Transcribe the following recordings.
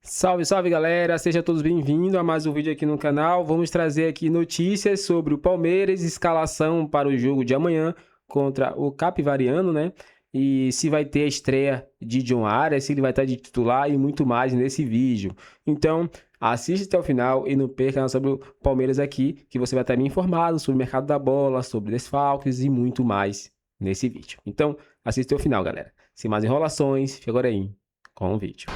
Salve, salve galera, sejam todos bem-vindos a mais um vídeo aqui no canal. Vamos trazer aqui notícias sobre o Palmeiras, escalação para o jogo de amanhã contra o Capivariano, né? E se vai ter a estreia de John Arias, se ele vai estar de titular e muito mais nesse vídeo. Então, assista até o final e não perca nada sobre o Palmeiras aqui, que você vai estar bem informado sobre o mercado da bola, sobre desfalques e muito mais nesse vídeo. Então, assista até o final, galera. Sem mais enrolações, fica agora aí com o vídeo.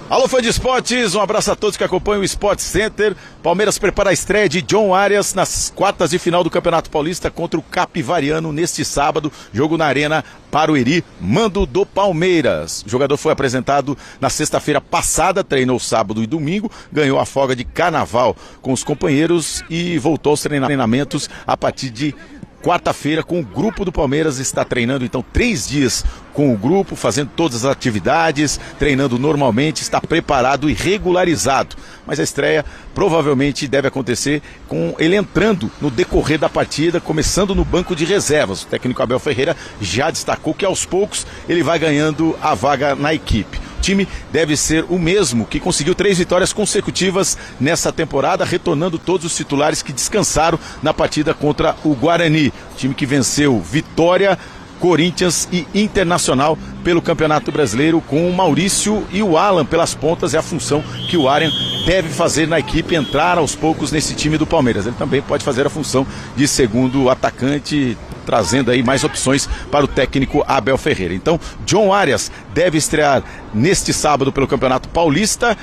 Alô, fã de esportes, um abraço a todos que acompanham o Sport Center. Palmeiras prepara a estreia de John Arias nas quartas de final do Campeonato Paulista contra o Capivariano neste sábado, jogo na Arena Barueri, mando do Palmeiras. O jogador foi apresentado na sexta-feira passada, treinou sábado e domingo, ganhou a folga de carnaval com os companheiros e voltou aos treinamentos a partir de quarta-feira com o grupo do Palmeiras. Está treinando então 3 dias com o grupo, fazendo todas as atividades, treinando normalmente, está preparado e regularizado. Mas a estreia provavelmente deve acontecer com ele entrando no decorrer da partida, começando no banco de reservas. O técnico Abel Ferreira já destacou que aos poucos ele vai ganhando a vaga na equipe. O time deve ser o mesmo que conseguiu 3 vitórias consecutivas nessa temporada, retornando todos os titulares que descansaram na partida contra o Guarani. O time que venceu Vitória, Corinthians e Internacional pelo Campeonato Brasileiro, com o Maurício e o Alan pelas pontas. É a função que o Arian deve fazer na equipe, entrar aos poucos nesse time do Palmeiras. Ele também pode fazer a função de segundo atacante, trazendo aí mais opções para o técnico Abel Ferreira. Então, John Arias deve estrear neste sábado pelo Campeonato Paulista,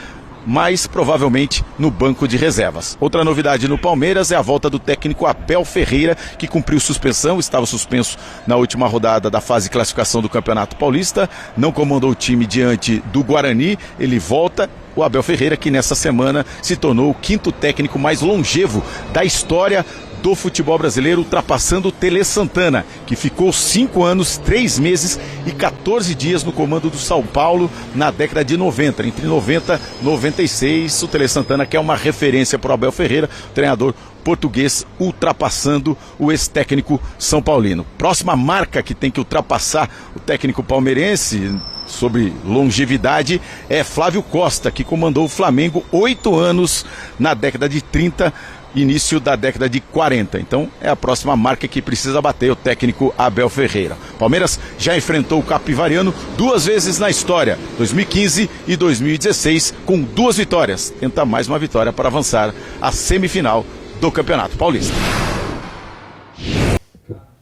mas provavelmente no banco de reservas. Outra novidade no Palmeiras é a volta do técnico Abel Ferreira, que cumpriu suspensão, estava suspenso na última rodada da fase de classificação do Campeonato Paulista, não comandou o time diante do Guarani. Ele volta. O Abel Ferreira, que nessa semana se tornou o 5º técnico mais longevo da história do futebol brasileiro, ultrapassando o Tele Santana, que ficou 5 anos, 3 meses e 14 dias no comando do São Paulo na década de 90. Entre 90 e 96, o Tele Santana, que é uma referência para o Abel Ferreira, treinador português, ultrapassando o ex-técnico são paulino. Próxima marca que tem que ultrapassar o técnico palmeirense sobre longevidade é Flávio Costa, que comandou o Flamengo 8 anos na década de 30, início da década de 40. Então é a próxima marca que precisa bater o técnico Abel Ferreira. Palmeiras já enfrentou o Capivariano 2 vezes na história, 2015 e 2016, com 2 vitórias. Tenta mais uma vitória para avançar à semifinal do Campeonato Paulista.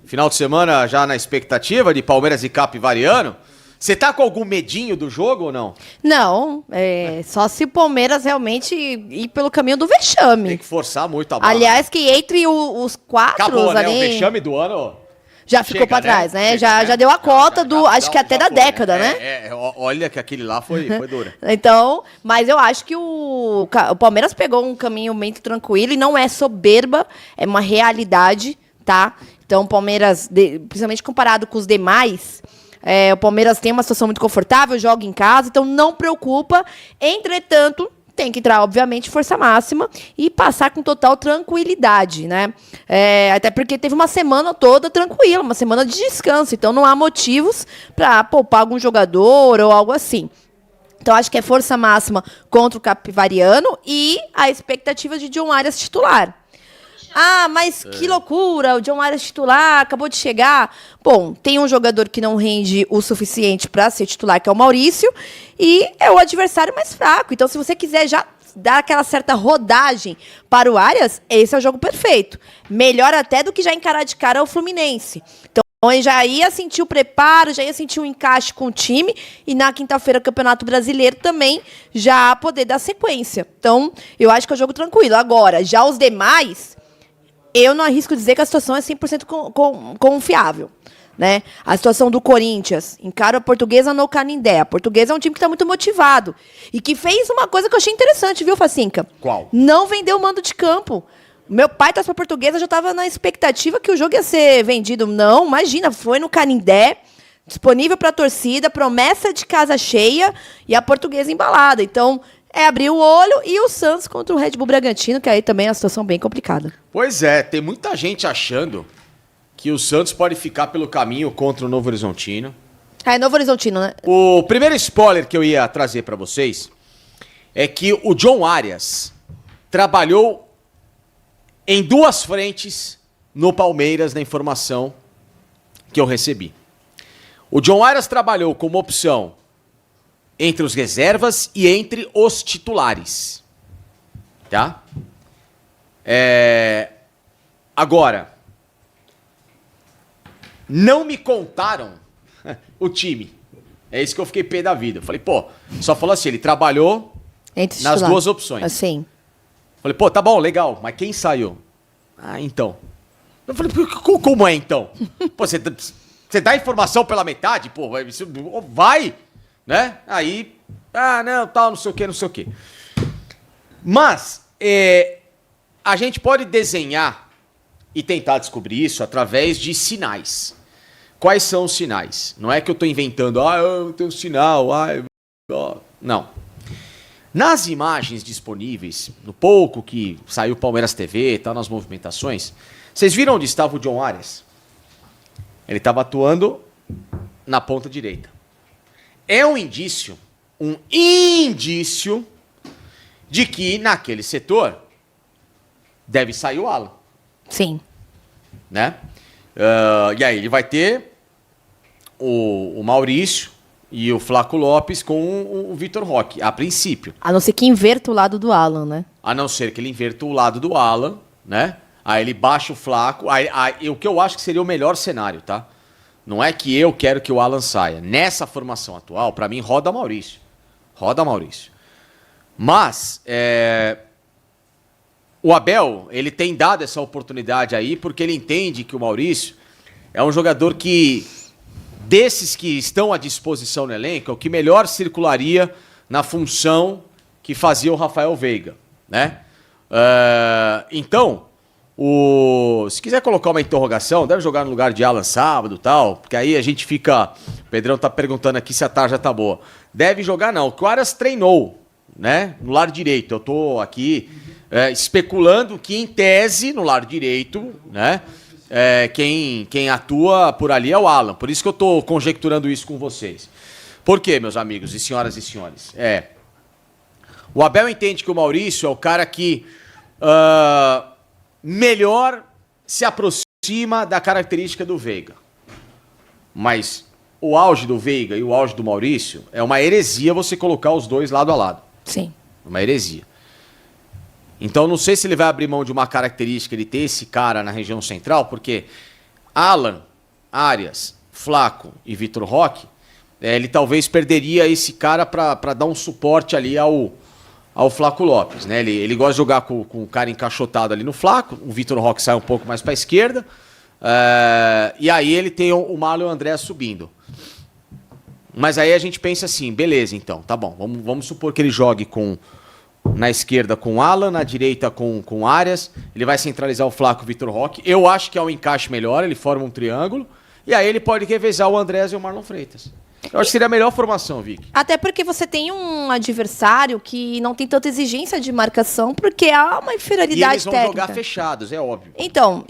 Final de semana já na expectativa de Palmeiras e Capivariano. Você tá com algum medinho do jogo ou não? Não, só se o Palmeiras realmente ir pelo caminho do vexame. Tem que forçar muito a bola. Aliás, que entre os 4 Acabou, ali... né? O vexame do ano... Já ficou pra trás, né? Já deu a cota acho que até da década, né? Olha que aquele lá foi duro. Então, mas eu acho que o Palmeiras pegou um caminho muito tranquilo e não é soberba, é uma realidade, tá? Então, o Palmeiras, principalmente comparado com os demais... o Palmeiras tem uma situação muito confortável, joga em casa, então não preocupa. Entretanto, tem que entrar, obviamente, força máxima e passar com total tranquilidade, né? Até porque teve uma semana toda tranquila, uma semana de descanso, então não há motivos para poupar algum jogador ou algo assim. Então, acho que é força máxima contra o Capivariano e a expectativa de John Arias titular. Ah, mas que loucura, o John Arias titular, acabou de chegar. Bom, tem um jogador que não rende o suficiente para ser titular, que é o Maurício, e é o adversário mais fraco. Então, se você quiser já dar aquela certa rodagem para o Arias, esse é o jogo perfeito. Melhor até do que já encarar de cara o Fluminense. Então, ele já ia sentir o preparo, já ia sentir o encaixe com o time, e na quinta-feira, Campeonato Brasileiro, também já poder dar sequência. Então, eu acho que é um jogo tranquilo. Agora, já os demais... Eu não arrisco dizer que a situação é 100% confiável, né? A situação do Corinthians, encara a Portuguesa no Canindé. A Portuguesa é um time que está muito motivado e que fez uma coisa que eu achei interessante, viu, Facinca? Qual? Não vendeu o mando de campo. Meu pai trouxe para a Portuguesa, já estava na expectativa que o jogo ia ser vendido. Não, imagina, foi no Canindé, disponível para a torcida, promessa de casa cheia e a Portuguesa embalada. Então... abrir o olho, e o Santos contra o Red Bull Bragantino, que aí também é uma situação bem complicada. Pois é, tem muita gente achando que o Santos pode ficar pelo caminho contra o Novo Horizontino. É Novo Horizontino, né? O primeiro spoiler que eu ia trazer pra vocês é que o John Arias trabalhou em 2 frentes no Palmeiras, na informação que eu recebi. O John Arias trabalhou como opção entre os reservas e entre os titulares. Tá? Agora, não me contaram o time. É isso que eu fiquei pé da vida. Eu falei, pô, só falou assim, ele trabalhou Entre os nas titulares. 2 opções. Assim. Falei, pô, tá bom, legal, mas quem saiu? Ah, então. Eu falei, como é então? Pô, você dá informação pela metade? Pô, vai, né? Aí, não, tal, não sei o quê. Mas, a gente pode desenhar e tentar descobrir isso através de sinais. Quais são os sinais? Não é que eu tô inventando, eu tenho um sinal, não. Nas imagens disponíveis, no pouco que saiu o Palmeiras TV e tal, nas movimentações, vocês viram onde estava o John Arias? Ele estava atuando na ponta direita. É um indício de que naquele setor deve sair o Alan, Sim. né? E aí ele vai ter o Maurício e o Flaco Lopes com o Vitor Roque, a princípio. A não ser que inverta o lado do Alan, né? A não ser que ele inverta o lado do Alan, né? Aí ele baixa o Flaco. O que eu acho que seria o melhor cenário, tá? Não é que eu quero que o Alan saia. Nessa formação atual, pra mim, roda Maurício. Mas, o Abel, ele tem dado essa oportunidade aí porque ele entende que o Maurício é um jogador que, desses que estão à disposição no elenco, é o que melhor circularia na função que fazia o Rafael Veiga, né? Então, se quiser colocar uma interrogação, deve jogar no lugar de Alan sábado e tal, porque aí a gente fica... O Pedrão tá perguntando aqui se a tarja tá boa. Deve jogar não, o Arias treinou, né? No lado direito. Eu tô aqui especulando que, em tese, no lado direito, né? Quem atua por ali é o Alan. Por isso que eu tô conjecturando isso com vocês. Por quê, meus amigos e senhoras e senhores? O Abel entende que o Maurício é o cara que melhor se aproxima da característica do Veiga. Mas o auge do Veiga e o auge do Maurício é uma heresia você colocar os dois lado a lado. Sim. Uma heresia. Então não sei se ele vai abrir mão de uma característica, ele ter esse cara na região central, porque Alan, Arias, Flaco e Vitor Roque, ele talvez perderia esse cara para dar um suporte ali ao Flaco Lopes, né? Ele gosta de jogar com o cara encaixotado ali no Flaco, o Vitor Roque sai um pouco mais para a esquerda, e aí ele tem o Malo e o André subindo. Mas aí a gente pensa assim, beleza então, tá bom, vamos supor que ele jogue na esquerda com o Alan, na direita com o Arias, ele vai centralizar o Flaco e o Vitor Roque, eu acho que é um encaixe melhor, ele forma um triângulo, e aí ele pode revezar o Andrés e o Marlon Freitas. Eu acho que seria a melhor formação, Vicky. Até porque você tem um adversário que não tem tanta exigência de marcação, porque há uma inferioridade técnica. E eles vão jogar fechados, é óbvio. Então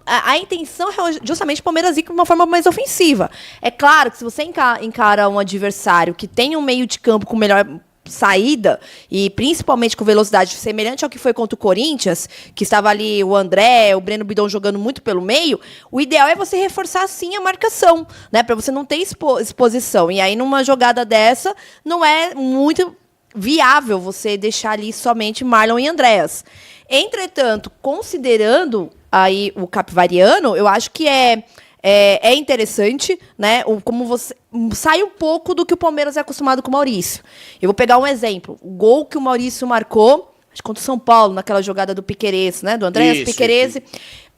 a intenção é justamente o Palmeiras ir com uma forma mais ofensiva. É claro que se você encara um adversário que tem um meio de campo com melhor saída, e principalmente com velocidade semelhante ao que foi contra o Corinthians, que estava ali o André, o Breno Bidon jogando muito pelo meio, o ideal é você reforçar sim a marcação, né, para você não ter exposição. E aí numa jogada dessa não é muito viável você deixar ali somente Marlon e Andréas. Entretanto, considerando aí o Capivariano, eu acho que é interessante, né? Como você sai um pouco do que o Palmeiras é acostumado com o Maurício. Eu vou pegar um exemplo. O gol que o Maurício marcou, acho que contra o São Paulo, naquela jogada do Piquerez, né? Do Andrés Piquerez.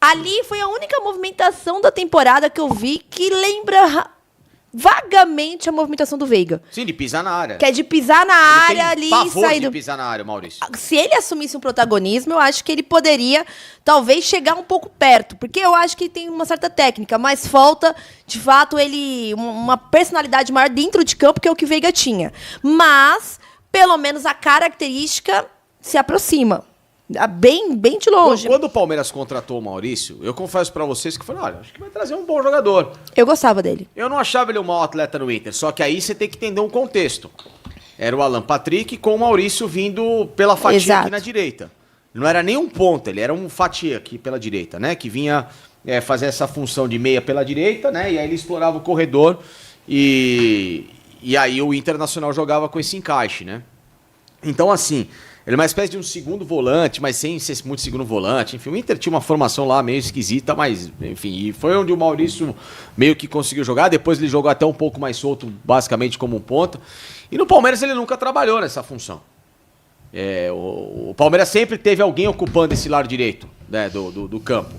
Ali foi a única movimentação da temporada que eu vi que lembra vagamente a movimentação do Veiga. Sim, de pisar na área. Que é de pisar na área ali e sair de pisar na área, Maurício. Se ele assumisse um protagonismo, eu acho que ele poderia, talvez, chegar um pouco perto. Porque eu acho que tem uma certa técnica, mas falta, de fato, ele uma personalidade maior dentro de campo, que é o que o Veiga tinha. Mas, pelo menos, a característica se aproxima. Bem de longe. Quando o Palmeiras contratou o Maurício, eu confesso pra vocês que eu falei, olha, acho que vai trazer um bom jogador. Eu gostava dele. Eu não achava ele um mau atleta no Inter, só que aí você tem que entender um contexto. Era o Alan Patrick com o Maurício vindo pela fatia Exato. aqui na direita. Não era nem um ponta, ele era um fatia aqui pela direita, né? Que vinha fazer essa função de meia pela direita, né? E aí ele explorava o corredor e aí o Internacional jogava com esse encaixe, né? Então, assim, ele é uma espécie de um segundo volante, mas sem ser muito segundo volante. Enfim, o Inter tinha uma formação lá meio esquisita, mas, enfim, e foi onde o Maurício meio que conseguiu jogar. Depois ele jogou até um pouco mais solto, basicamente como um ponta. E no Palmeiras ele nunca trabalhou nessa função. O Palmeiras sempre teve alguém ocupando esse lado direito, né, do campo.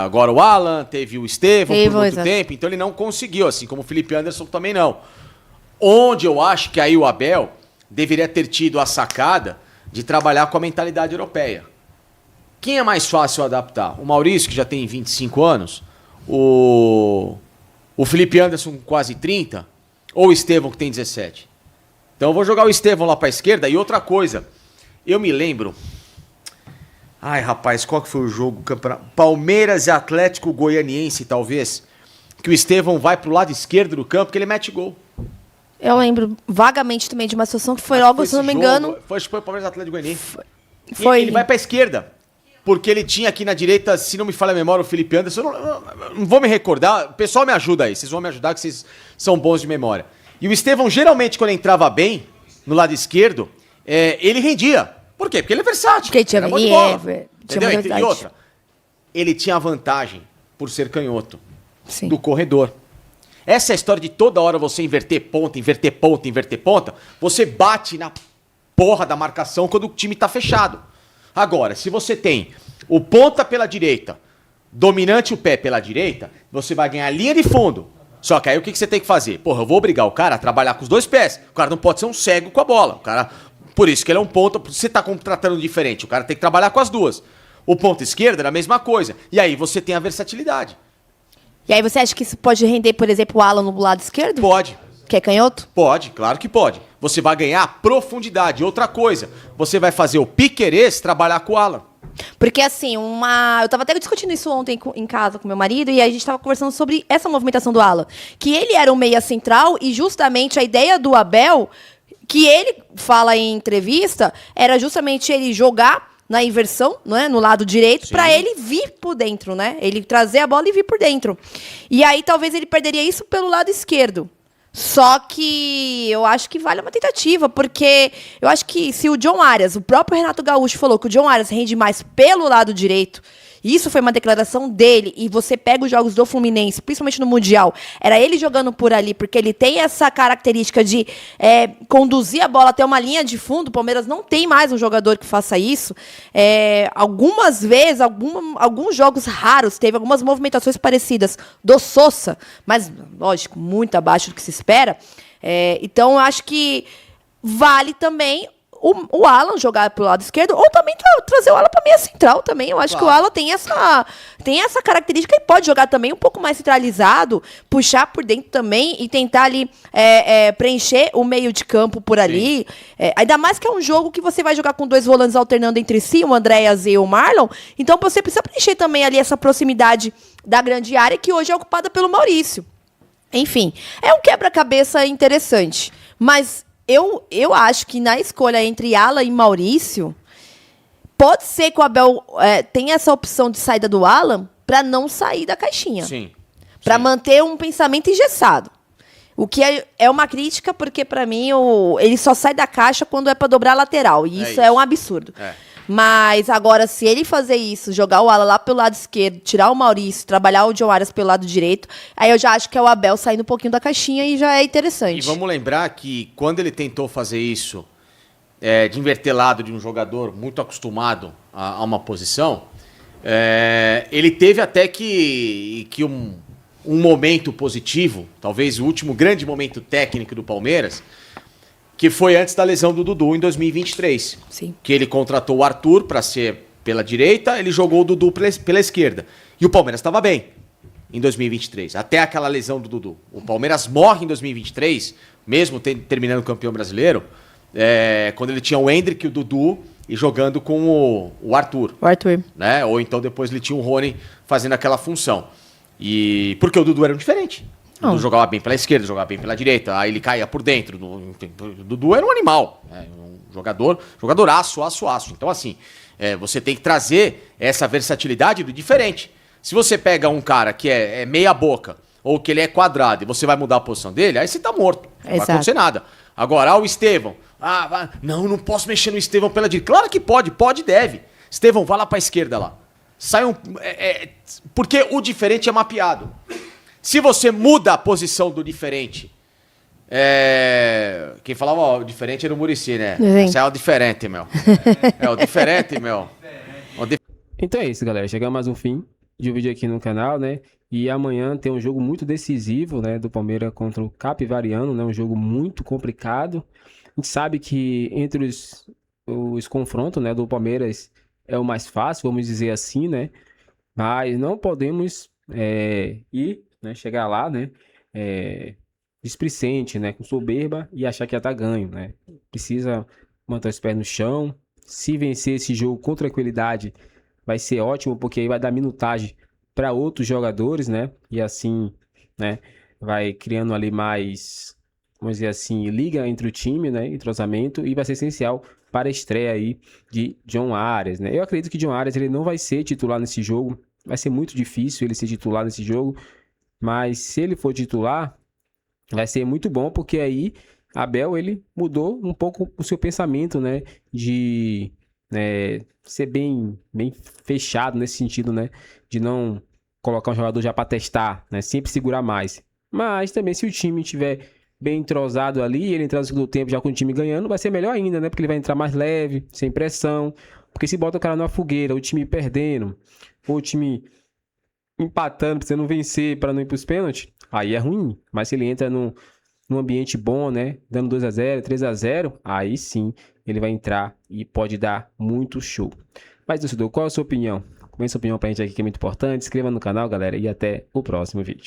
Agora o Alan, teve o Estevão por muito tempo, então ele não conseguiu, assim como o Felipe Anderson também não. Onde eu acho que aí o Abel deveria ter tido a sacada de trabalhar com a mentalidade europeia. Quem é mais fácil adaptar? O Maurício, que já tem 25 anos, o Felipe Anderson com quase 30, ou o Estevão, que tem 17? Então eu vou jogar o Estevão lá pra esquerda. E outra coisa, eu me lembro... Ai, rapaz, qual que foi o jogo? Palmeiras e Atlético Goianiense, talvez, que o Estevão vai pro lado esquerdo do campo, que ele mete gol. Eu lembro vagamente também de uma situação que foi logo, se não me engano... Acho que foi o Palmeiras Atlético Goianiense. Foi. Ele vai pra esquerda, porque ele tinha aqui na direita, se não me falha a memória, o Felipe Anderson. Eu não vou me recordar, o pessoal me ajuda aí, vocês vão me ajudar que vocês são bons de memória. E o Estevão, geralmente, quando entrava bem, no lado esquerdo, ele rendia. Por quê? Porque ele é versátil. Porque tinha bom de bola. tinha E outra, ele tinha a vantagem, por ser canhoto, Sim. do corredor. Essa é a história de toda hora você inverter ponta, inverter ponta, inverter ponta. Você bate na porra da marcação quando o time tá fechado. Agora, se você tem o ponta pela direita, dominante o pé pela direita, você vai ganhar linha de fundo. Só que aí o que você tem que fazer? Porra, eu vou obrigar o cara a trabalhar com os dois pés. O cara não pode ser um cego com a bola. O cara, por isso que ele é um ponta. Você tá contratando diferente. O cara tem que trabalhar com as duas. O ponta esquerda era a mesma coisa. E aí você tem a versatilidade. E aí você acha que isso pode render, por exemplo, o Alan no lado esquerdo? Pode. Que é canhoto? Pode, claro que pode. Você vai ganhar profundidade. Outra coisa, você vai fazer o Piquerez trabalhar com o Alan. Porque assim, eu tava até discutindo isso ontem em casa com meu marido, e aí a gente tava conversando sobre essa movimentação do Alan. Que ele era um meia central, e justamente a ideia do Abel, que ele fala em entrevista, era justamente ele jogar na inversão, né, no lado direito, para ele vir por dentro, né? Ele trazer a bola e vir por dentro. E aí talvez ele perderia isso pelo lado esquerdo. Só que eu acho que vale uma tentativa, porque eu acho que se o John Arias, o próprio Renato Gaúcho falou que o John Arias rende mais pelo lado direito, isso foi uma declaração dele, e você pega os jogos do Fluminense, principalmente no Mundial, era ele jogando por ali, porque ele tem essa característica de conduzir a bola até uma linha de fundo. O Palmeiras não tem mais um jogador que faça isso. Algumas vezes, alguns jogos raros, teve algumas movimentações parecidas do Sousa, mas, lógico, muito abaixo do que se espera. Então, eu acho que vale também o Alan jogar pro lado esquerdo, ou também trazer o Alan pra meia central também. Eu acho que o Alan tem essa característica, e pode jogar também um pouco mais centralizado, puxar por dentro também e tentar ali preencher o meio de campo por ali. Ainda mais que é um jogo que você vai jogar com dois volantes alternando entre si, o Andréas e o Marlon. Então você precisa preencher também ali essa proximidade da grande área, que hoje é ocupada pelo Maurício. Enfim, é um quebra-cabeça interessante. Mas eu acho que na escolha entre Alan e Maurício, pode ser que o Abel tenha essa opção de saída do Alan para não sair da caixinha. Sim. Para manter um pensamento engessado. O que é uma crítica, porque para mim ele só sai da caixa quando é para dobrar a lateral. E isso é um absurdo. Mas agora, se ele fazer isso, jogar o Alan lá pelo lado esquerdo, tirar o Maurício, trabalhar o John Arias pelo lado direito, aí eu já acho que é o Abel saindo um pouquinho da caixinha, e já é interessante. E vamos lembrar que quando ele tentou fazer isso, de inverter lado de um jogador muito acostumado a uma posição, ele teve até que um momento positivo, talvez o último grande momento técnico do Palmeiras, que foi antes da lesão do Dudu em 2023. Sim. Que ele contratou o Arthur para ser pela direita, ele jogou o Dudu pela esquerda. E o Palmeiras estava bem em 2023, até aquela lesão do Dudu. O Palmeiras morre em 2023, mesmo terminando campeão brasileiro, quando ele tinha o Endrick, o Dudu e jogando com o Arthur. O Arthur. Né? Ou então depois ele tinha o Rony fazendo aquela função. E porque o Dudu era um diferente. O Dudu jogava bem pela esquerda, jogava bem pela direita, aí ele caía por dentro. O Dudu era um animal, né? Um jogador aço. Então assim, você tem que trazer essa versatilidade do diferente. Se você pega um cara que é meia boca, ou que ele é quadrado, e você vai mudar a posição dele, aí você tá morto. Não vai acontecer nada. Agora, o Estevão. Não posso mexer no Estevão pela direita. Claro que pode e deve. Estevão, vai lá pra esquerda lá. Porque o diferente é mapeado. Se você muda a posição do diferente, quem falava o diferente era o Muricy, né? Esse é o diferente, meu. O diferente, meu. Então é isso, galera. Chegamos mais um fim de um vídeo aqui no canal, né? E amanhã tem um jogo muito decisivo, né? Do Palmeiras contra o Capivariano, né? Um jogo muito complicado. A gente sabe que entre os confrontos, né? Do Palmeiras é o mais fácil, vamos dizer assim, né? Mas não podemos chegar lá, né? Displicente, né? Com soberba e achar que já tá ganho, né? Precisa manter os pés no chão. Se vencer esse jogo com tranquilidade, vai ser ótimo, porque aí vai dar minutagem para outros jogadores, né? E assim, né? Vai criando ali mais, vamos dizer assim, liga entre o time, né? Entrosamento, e vai ser essencial para a estreia aí de John Arias, né? Eu acredito que John Arias ele não vai ser titular nesse jogo. Vai ser muito difícil ele ser titular nesse jogo. Mas se ele for titular, vai ser muito bom, porque aí Abel ele mudou um pouco o seu pensamento, né? De ser bem fechado nesse sentido, né? De não colocar um jogador já para testar, né? Sempre segurar mais. Mas também se o time tiver bem entrosado ali, ele entrar no segundo tempo já com o time ganhando, vai ser melhor ainda, né? Porque ele vai entrar mais leve, sem pressão. Porque se bota o cara numa fogueira, o time perdendo, ou o time empatando, precisando vencer para não ir para os pênaltis, aí é ruim. Mas se ele entra num ambiente bom, né? Dando 2-0, 3-0, aí sim ele vai entrar e pode dar muito show. Mas, torcedor, qual é a sua opinião? Comenta sua opinião pra gente aqui, que é muito importante. Se inscreva no canal, galera, e até o próximo vídeo.